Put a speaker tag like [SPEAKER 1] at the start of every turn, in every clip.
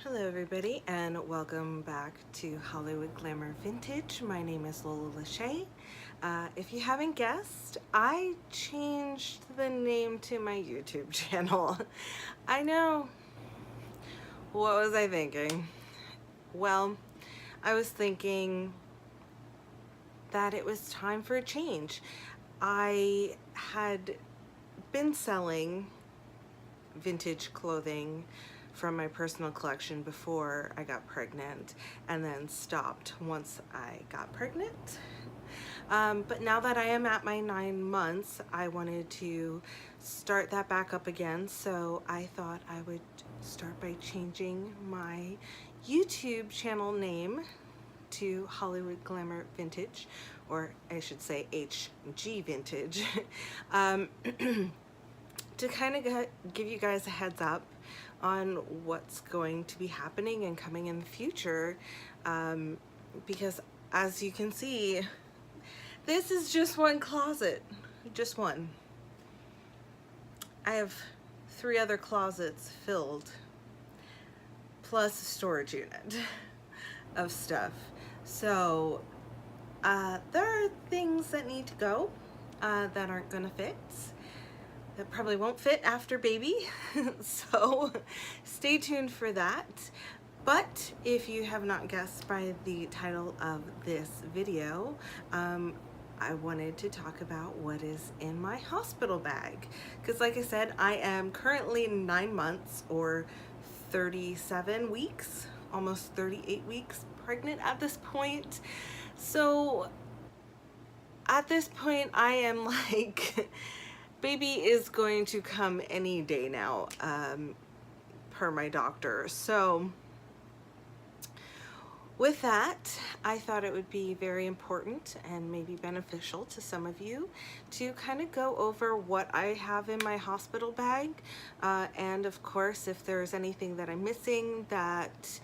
[SPEAKER 1] Hello everybody and welcome back to Hollywood Glamour Vintage. My name is Lola Lachey. If you haven't guessed, I changed the name to my YouTube channel. I know, what was I thinking? Well, I was thinking that it was time for a change. I had been selling vintage clothing from my personal collection before I got pregnant and then stopped once I got pregnant. But now that I am at my 9 months, I wanted to start that back up again, so I thought I would start by changing my YouTube channel name to Hollywood Glamour Vintage, or I should say HG Vintage. To kind of give you guys a heads up on what's going to be happening and coming in the future, because as you can see, this is just one closet, just one. I have 3 other closets filled, plus a storage unit of stuff. So there are things that need to go that aren't gonna fit. That probably won't fit after baby, so stay tuned for that. But if you have not guessed by the title of this video, I wanted to talk about what is in my hospital bag. Because like I said, I am currently 9 months or 37 weeks, almost 38 weeks pregnant at this point. So at this point, I am like, baby is going to come any day now, per my doctor. So with that, I thought it would be very important and maybe beneficial to some of you to kind of go over what I have in my hospital bag, and of course if there's anything that I'm missing that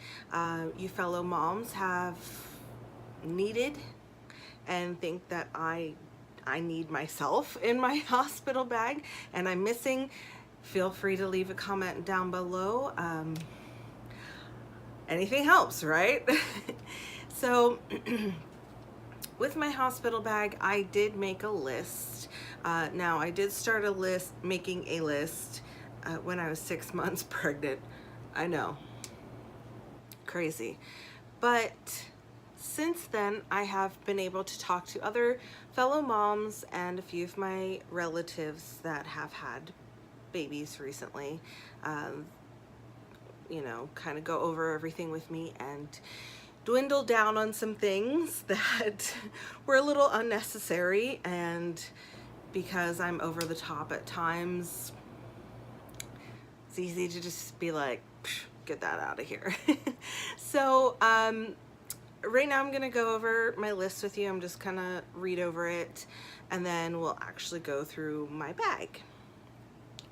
[SPEAKER 1] you fellow moms have needed and think that I need myself in my hospital bag and I'm missing, feel free to leave a comment down below. Anything helps, right? So with my hospital bag, I did make a list. Now I did start making a list when I was 6 months pregnant. I know, crazy. But since then, I have been able to talk to other fellow moms and a few of my relatives that have had babies recently, you know, kind of go over everything with me and dwindle down on some things that were a little unnecessary, and because I'm over the top at times, it's easy to just be like, get that out of here. So, right now I'm gonna go over my list with you. I'm just gonna read over it and then we'll actually go through my bag.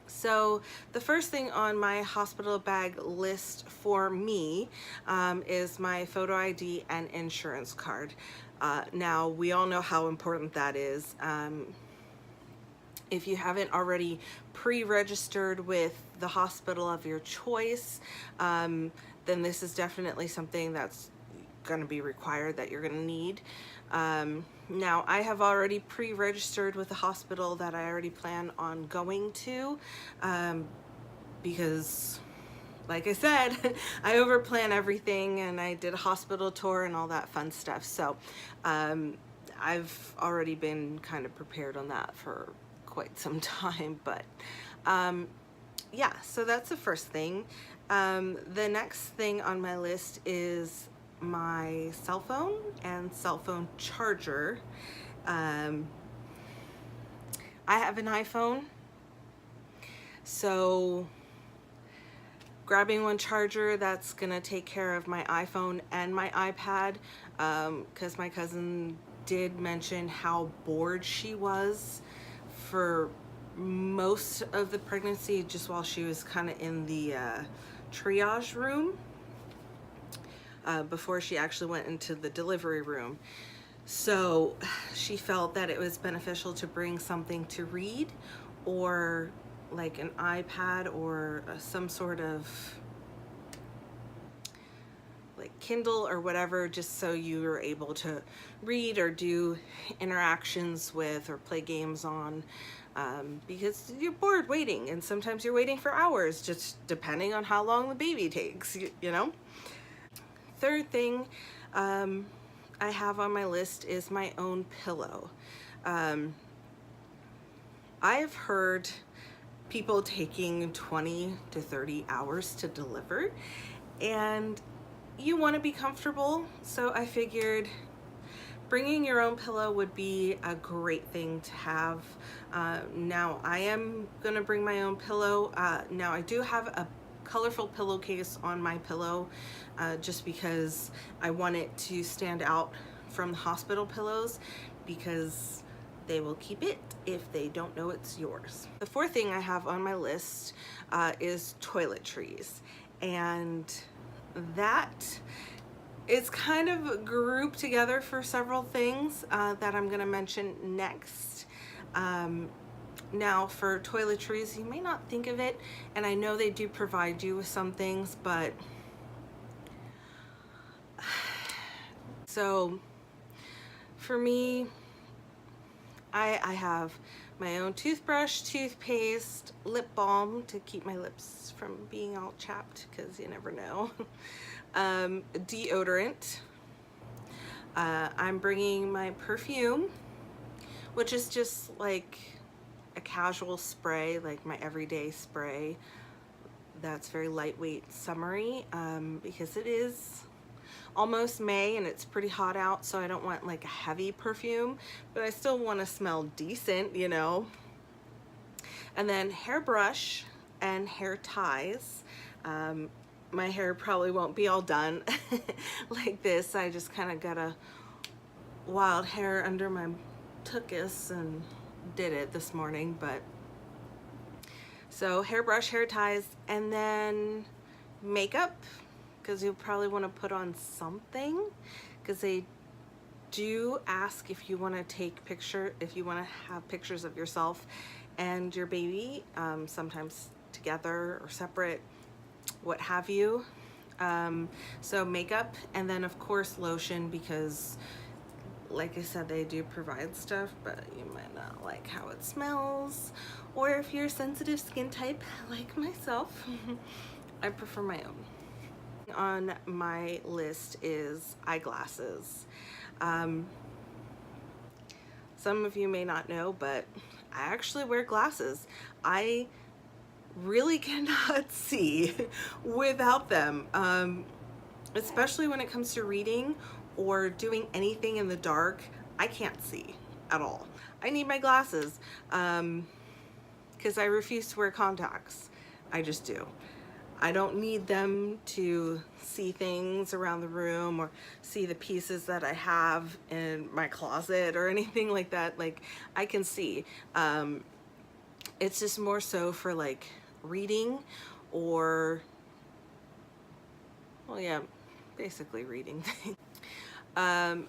[SPEAKER 1] So the first thing on my hospital bag list for me is my photo ID and insurance card. Now we all know how important that is. If you haven't already pre-registered with the hospital of your choice, then this is definitely something that's going to be required, that you're going to need. Now I have already pre-registered with the hospital that I already plan on going to, because like I said, I overplan everything and I did a hospital tour and all that fun stuff. So I've already been kind of prepared on that for quite some time, but yeah, so that's the first thing. The next thing on my list is my cell phone and cell phone charger. I have an iPhone, so grabbing one charger that's gonna take care of my iPhone and my iPad, because my cousin did mention how bored she was for most of the pregnancy, just while she was kind of in the triage room, before she actually went into the delivery room. So she felt that it was beneficial to bring something to read, or like an iPad or some sort of like Kindle or whatever, just so you are able to read or do interactions with or play games on, because you're bored waiting, and sometimes you're waiting for hours, just depending on how long the baby takes, you know? Third thing I have on my list is my own pillow. I have heard people taking 20 to 30 hours to deliver, and you want to be comfortable, so I figured bringing your own pillow would be a great thing to have. Now I am gonna bring my own pillow. Now I do have a colorful pillowcase on my pillow, just because I want it to stand out from the hospital pillows, because they will keep it if they don't know it's yours. The fourth thing I have on my list is toiletries, and that is kind of grouped together for several things that I'm gonna mention next. Now for toiletries, you may not think of it, and I know they do provide you with some things, but so for me, I have my own toothbrush, toothpaste, lip balm to keep my lips from being all chapped, because you never know. Deodorant. I'm bringing my perfume, which is just like a casual spray, like my everyday spray that's very lightweight, summery, because it is almost May and it's pretty hot out, so I don't want like a heavy perfume, but I still want to smell decent, you know. And then hairbrush and hair ties. My hair probably won't be all done like this. I just kind of got a wild hair under my tuchus and did it this morning. But so hairbrush, hair ties, and then makeup, because you'll probably want to put on something, because they do ask if you want to take if you want to have pictures of yourself and your baby, sometimes together or separate, what have you. So makeup, and then of course lotion, because like I said, they do provide stuff, but you might not like how it smells, or if you're a sensitive skin type like myself, I prefer my own. On my list is eyeglasses. Some of you may not know, but I actually wear glasses. I really cannot see without them, especially when it comes to reading or doing anything in the dark. I can't see at all. I need my glasses, because I refuse to wear contacts. I just do. I don't need them to see things around the room or see the pieces that I have in my closet or anything like that. Like, I can see. It's just more so for like reading, or, well, yeah, basically reading. Then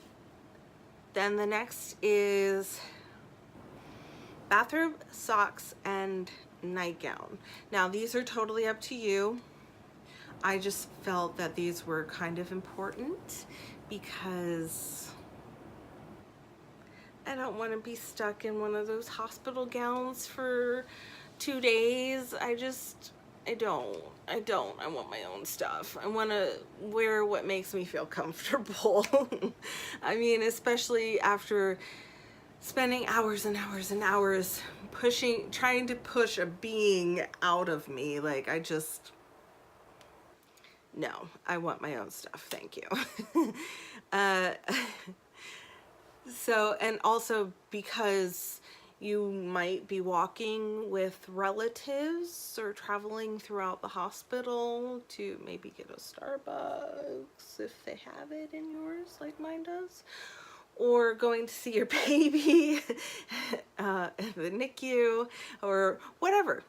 [SPEAKER 1] the next is bathrobe, socks, and nightgown. Now these are totally up to you. I just felt that these were kind of important because I don't want to be stuck in one of those hospital gowns for 2 days. I don't. I want my own stuff. I want to wear what makes me feel comfortable. I mean, especially after spending hours and hours and hours trying to push a being out of me. Like, no, I want my own stuff. Thank you. So, and also because you might be walking with relatives or traveling throughout the hospital to maybe get a Starbucks if they have it in yours, like mine does, or going to see your baby in the NICU or whatever.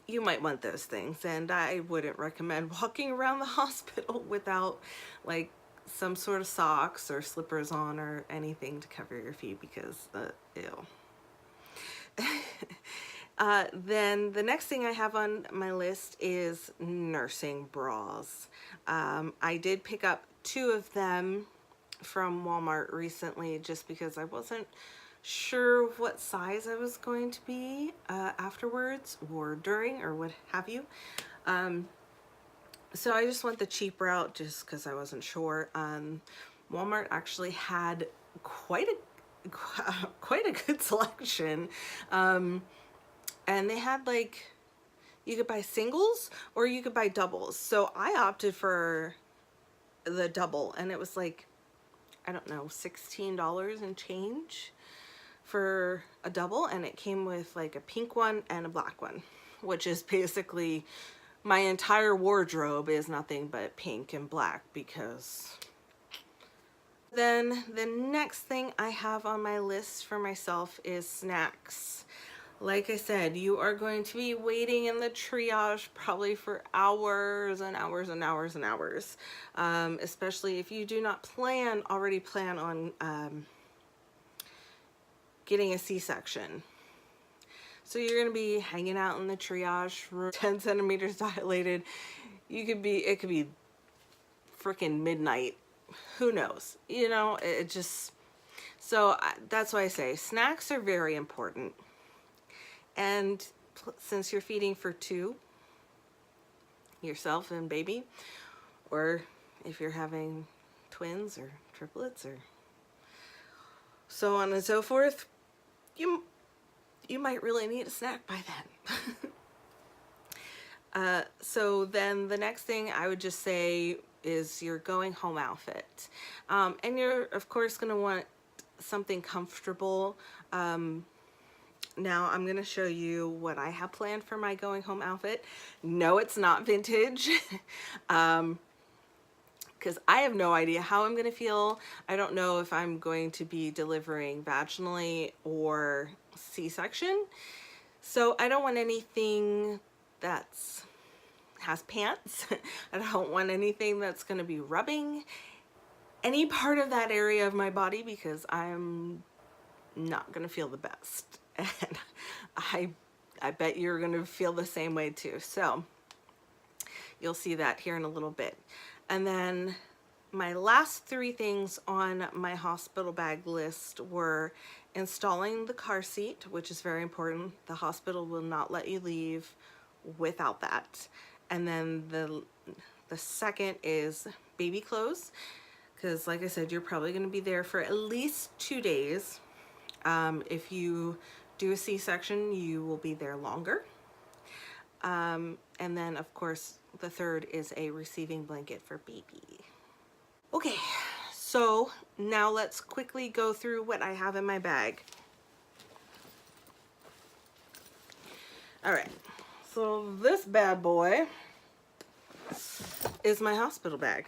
[SPEAKER 1] You might want those things, and I wouldn't recommend walking around the hospital without like some sort of socks or slippers on or anything to cover your feet, because ew. Then the next thing I have on my list is nursing bras. I did pick up 2 of them from Walmart recently just because I wasn't sure what size I was going to be afterwards or during or what have you. So I just went the cheap route just because I wasn't sure. Walmart actually had quite a good selection. And they had like, you could buy singles or you could buy doubles. So I opted for the double, and it was like, I don't know, $16 and change for a double, and it came with like a pink one and a black one, which is basically my entire wardrobe is nothing but pink and black. Because then the next thing I have on my list for myself is snacks. Like I said, you are going to be waiting in the triage probably for hours and hours and hours and hours, especially if you do not already plan on getting a C-section. So you're going to be hanging out in the triage room, 10 centimeters dilated. It could be freaking midnight. Who knows? You know, it just, so that's why I say snacks are very important. And since you're feeding for 2, yourself and baby, or if you're having twins or triplets or so on and so forth, you might really need a snack by then. So then the next thing I would just say is your going home outfit. And you're of course going to want something comfortable. Now I'm going to show you what I have planned for my going home outfit. No, it's not vintage. Because I have no idea how I'm going to feel. I don't know if I'm going to be delivering vaginally or C-section. So I don't want anything that's has pants. I don't want anything that's going to be rubbing any part of that area of my body, because I'm not going to feel the best. And I bet you're going to feel the same way too. So you'll see that here in a little bit. And then my last 3 things on my hospital bag list were installing the car seat, which is very important. The hospital will not let you leave without that. And then the second is baby clothes, because like I said, you're probably going to be there for at least 2 days. If you do a C-section, you will be there longer. And then of course the third is a receiving blanket for baby. Okay, so now let's quickly go through what I have in my bag. All right, so this bad boy is my hospital bag.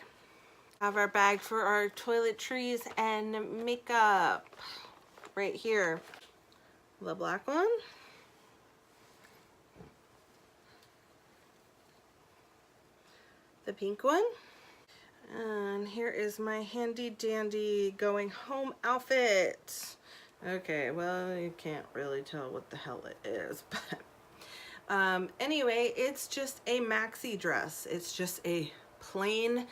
[SPEAKER 1] I have our bag for our toiletries and makeup right here. The black one. The pink one. And here is my handy dandy going home outfit. Okay, well, you can't really tell what the hell it is, but anyway, it's just a maxi dress. It's just a plain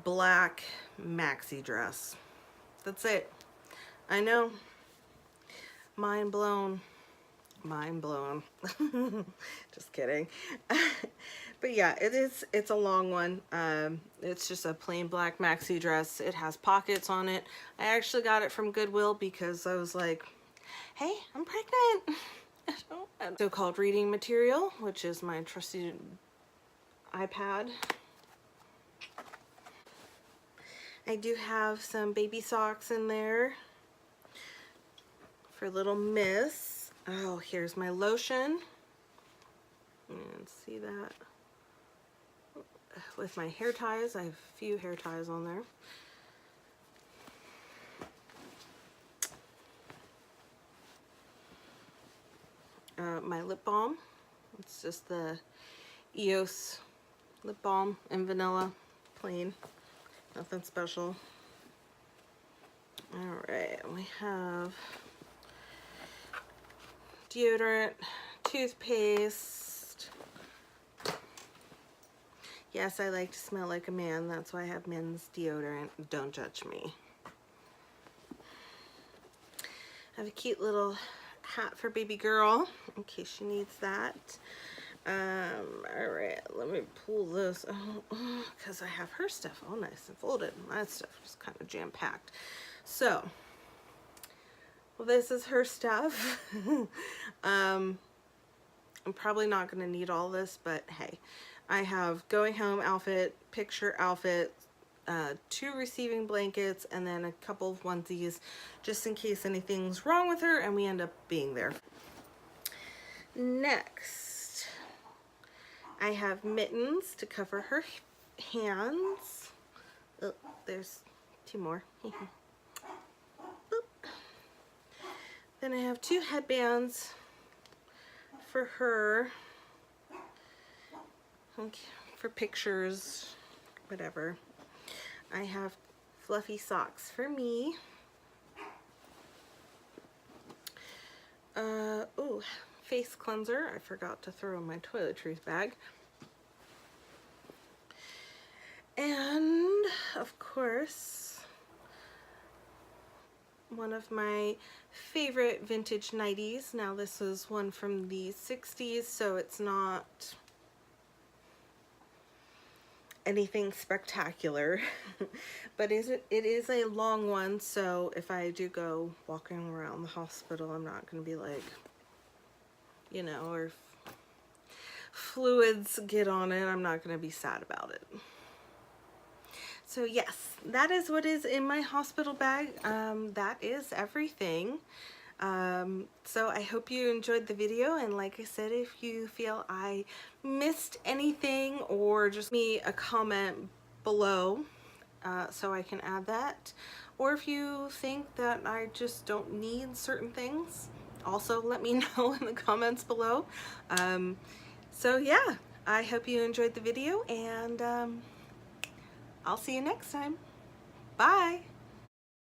[SPEAKER 1] black maxi dress. That's it. I know. Mind blown. Mind blown. Just kidding. But yeah, it's a long one. It's just a plain black maxi dress. It has pockets on it. I actually got it from Goodwill because I was like, hey, I'm pregnant. So-called reading material, which is my trusty iPad. I do have some baby socks in there for little miss. Oh, here's my lotion. And see that? With my hair ties, I have a few hair ties on there. My lip balm. It's just the EOS lip balm in vanilla, plain, nothing special. All right, we have deodorant, toothpaste. Yes, I like to smell like a man. That's why I have men's deodorant. Don't judge me. I have a cute little hat for baby girl in case she needs that. All right, let me pull this out because I have her stuff all nice and folded. My stuff is kind of jam-packed. So, well, this is her stuff. I'm probably not going to need all this, but hey, I have going home outfit, picture outfit, 2 receiving blankets, and then a couple of onesies just in case anything's wrong with her and we end up being there. Next, I have mittens to cover her hands. Oh, there's 2 more. Then I have 2 headbands for her, for pictures, whatever. I have fluffy socks for me. Oh, face cleanser. I forgot to throw in my toiletries bag. And, of course, one of my favorite vintage nighties. Now, this is one from the 60s, so it's not anything spectacular, but it is a long one, so if I do go walking around the hospital, I'm not going to be like, you know, or if fluids get on it, I'm not going to be sad about it. So yes, that is what is in my hospital bag. That is everything. So I hope you enjoyed the video, and like I said, if you feel I missed anything, or just me a comment below so I can add that, or if you think that I just don't need certain things, also let me know in the comments below. So yeah, I hope you enjoyed the video, and I'll see you next time. Bye!